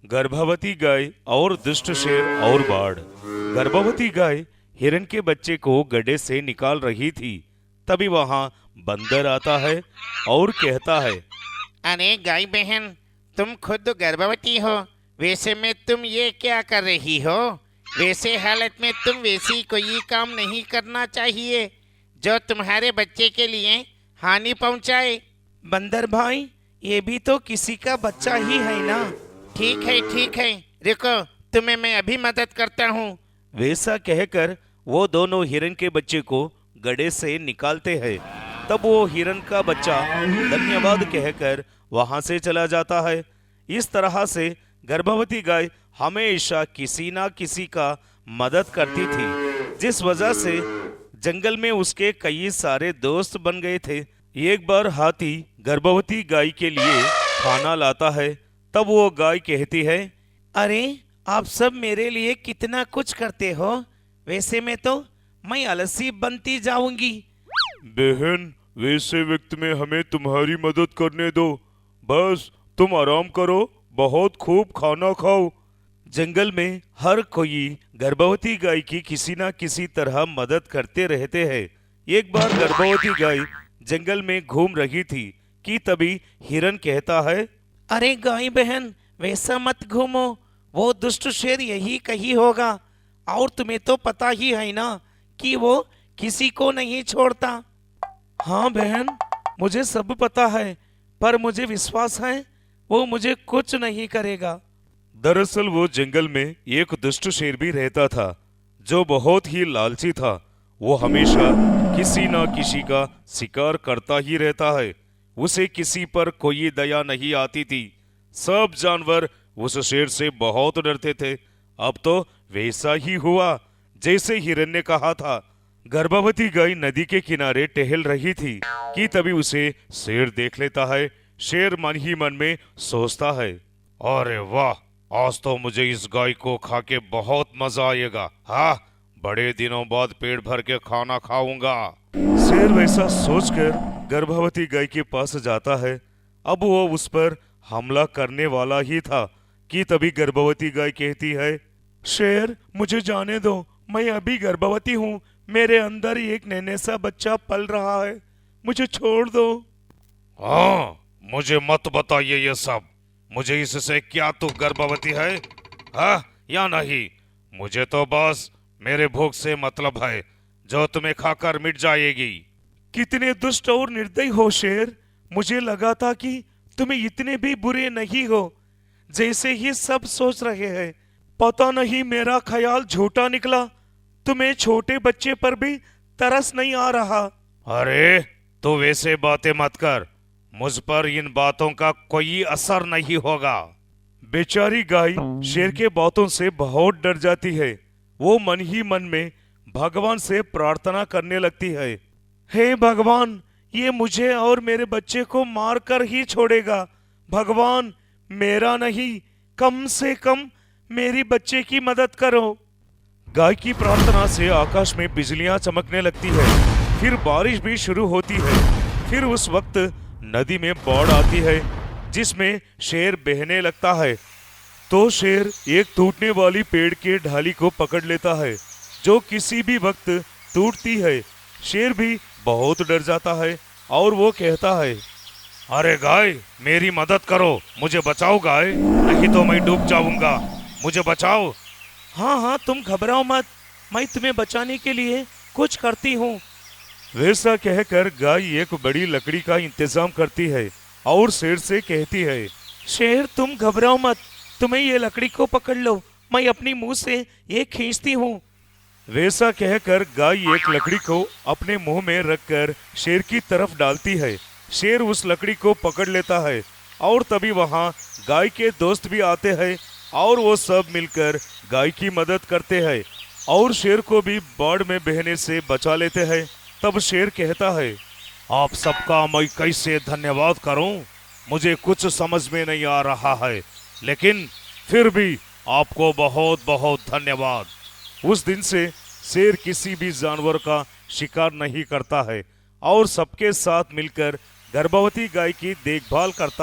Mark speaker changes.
Speaker 1: गर्भवती गाय और दुष्ट शेर और बाढ़। गर्भवती गाय हिरण के बच्चे को गड्ढे से निकाल रही थी। तभी वहां बंदर आता है और कहता है,
Speaker 2: अरे गाय बहन, तुम खुद गर्भवती हो, वैसे में तुम ये क्या कर रही हो? वैसे हालत में तुम वैसी कोई काम नहीं करना चाहिए जो तुम्हारे बच्चे के लिए हानि पहुंचाए।
Speaker 3: बंदर भाई, ये भी तो किसी का बच्चा ही है ना।
Speaker 2: ठीक है, रुको, तुम्हें मैं अभी मदद करता हूँ।
Speaker 1: वैसा कहकर वो दोनों हिरण के बच्चे को गड्ढे से निकालते हैं। तब वो हिरण का बच्चा धन्यवाद कहकर वहां से चला जाता है। इस तरह से गर्भवती गाय हमेशा किसी ना किसी का मदद करती थी, जिस वजह से जंगल में उसके कई सारे दोस्त बन गए थे। एक बार हाथी गर्भवती गाय के लिए खाना लाता है। तब वो गाय कहती है,
Speaker 3: अरे, आप सब मेरे लिए कितना कुछ करते हो, वैसे में तो मैं आलसी बनती जाऊंगी।
Speaker 1: बहन, वैसे वक्त में हमें तुम्हारी मदद करने दो। बस तुम आराम करो, बहुत खूब खाना खाओ। जंगल में हर कोई गर्भवती गाय की किसी ना किसी तरह मदद करते रहते हैं। एक बार गर्भवती गाय जंगल में घूम रही थी कि तभी हिरण कहता है,
Speaker 3: अरे गाय बहन, वैसा मत घूमो, वो दुष्ट शेर यही कही होगा। और तुम्हें तो पता ही है ना कि वो किसी को नहीं छोड़ता। हाँ बहन, मुझे सब पता है, पर मुझे विश्वास है वो मुझे कुछ नहीं करेगा।
Speaker 1: दरअसल वो जंगल में एक दुष्ट शेर भी रहता था, जो बहुत ही लालची था। वो हमेशा किसी न किसी का शिकार करता ही रहता है। उसे किसी पर कोई दया नहीं आती थी। सब जानवर उस शेर से बहुत डरते थे। अब तो वैसा ही हुआ जैसे हिरण ने कहा था। गर्भवती गाय नदी के किनारे टहल रही थी कि तभी उसे शेर देख लेता है। शेर मन ही मन में सोचता है, अरे वाह, आज तो मुझे इस गाय को खा के बहुत मजा आएगा। हाँ, बड़े दिनों बाद पेट भर के खाना खाऊंगा। शेर वैसा सोचकर गर्भवती गाय के पास जाता है। अब वो उस पर हमला करने वाला ही था कि तभी गर्भवती गाय कहती है,
Speaker 3: शेर, मुझे जाने दो, मैं अभी गर्भवती हूँ, मेरे अंदर एक नन्हे सा बच्चा पल रहा है, मुझे छोड़ दो।
Speaker 1: हाँ, मुझे मत बताइए ये सब। मुझे इससे क्या तू गर्भवती है, हाँ या नहीं? मुझे तो बस मेरे भूख से मतलब है, जो तुम्हें खाकर मिट जाएगी।
Speaker 3: कितने दुष्ट और निर्दयी हो शेर, मुझे लगा था कि तुम्हें इतने भी बुरे नहीं हो जैसे ही सब सोच रहे हैं। पता नहीं मेरा ख्याल झूठा निकला, तुम्हें छोटे बच्चे पर भी तरस नहीं आ रहा।
Speaker 1: अरे, तो वैसे बातें मत कर, मुझ पर इन बातों का कोई असर नहीं होगा। बेचारी गाय शेर के बातों से बहुत डर जाती है। वो मन ही मन में भगवान से प्रार्थना करने लगती है,
Speaker 3: हे भगवान, ये मुझे और मेरे बच्चे को मार कर ही छोड़ेगा। भगवान, मेरा नहीं, कम से कम मेरी बच्चे की मदद करो।
Speaker 1: गाय की प्रार्थना से आकाश में बिजलियां चमकने लगती है। फिर बारिश भी शुरू होती है। फिर उस वक्त नदी में बाढ़ आती है, जिसमें शेर बहने लगता है। तो शेर एक टूटने वाली पेड़ के ढाली को पकड़ लेता है, जो किसी भी वक्त टूटती है। शेर भी बहुत डर जाता है और वो कहता है, अरे गाय, मेरी मदद करो, मुझे बचाओ गाय, नहीं तो मैं डूब जाऊंगा, मुझे बचाओ।
Speaker 3: हाँ हाँ, तुम घबराओ मत, मैं तुम्हें बचाने के लिए कुछ करती हूँ।
Speaker 1: वैसा कहकर गाय एक बड़ी लकड़ी का इंतजाम करती है और शेर से कहती है,
Speaker 3: शेर, तुम घबराओ मत, तुम्हें ये लकड़ी को पकड़ लो, मैं अपनी मुंह से ये खींचती हूँ।
Speaker 1: वैसा कहकर गाय एक लकड़ी को अपने मुंह में रखकर शेर की तरफ डालती है। शेर उस लकड़ी को पकड़ लेता है और तभी वहां गाय के दोस्त भी आते हैं और वो सब मिलकर गाय की मदद करते हैं और शेर को भी बाढ़ में बहने से बचा लेते हैं। तब शेर कहता है, आप सबका मैं कैसे धन्यवाद करूं? मुझे कुछ समझ में नहीं आ रहा है, लेकिन फिर भी आपको बहुत बहुत धन्यवाद। उस दिन से शेर किसी भी जानवर का शिकार नहीं करता है और सबके साथ मिलकर गर्भवती गाय की देखभाल करता है।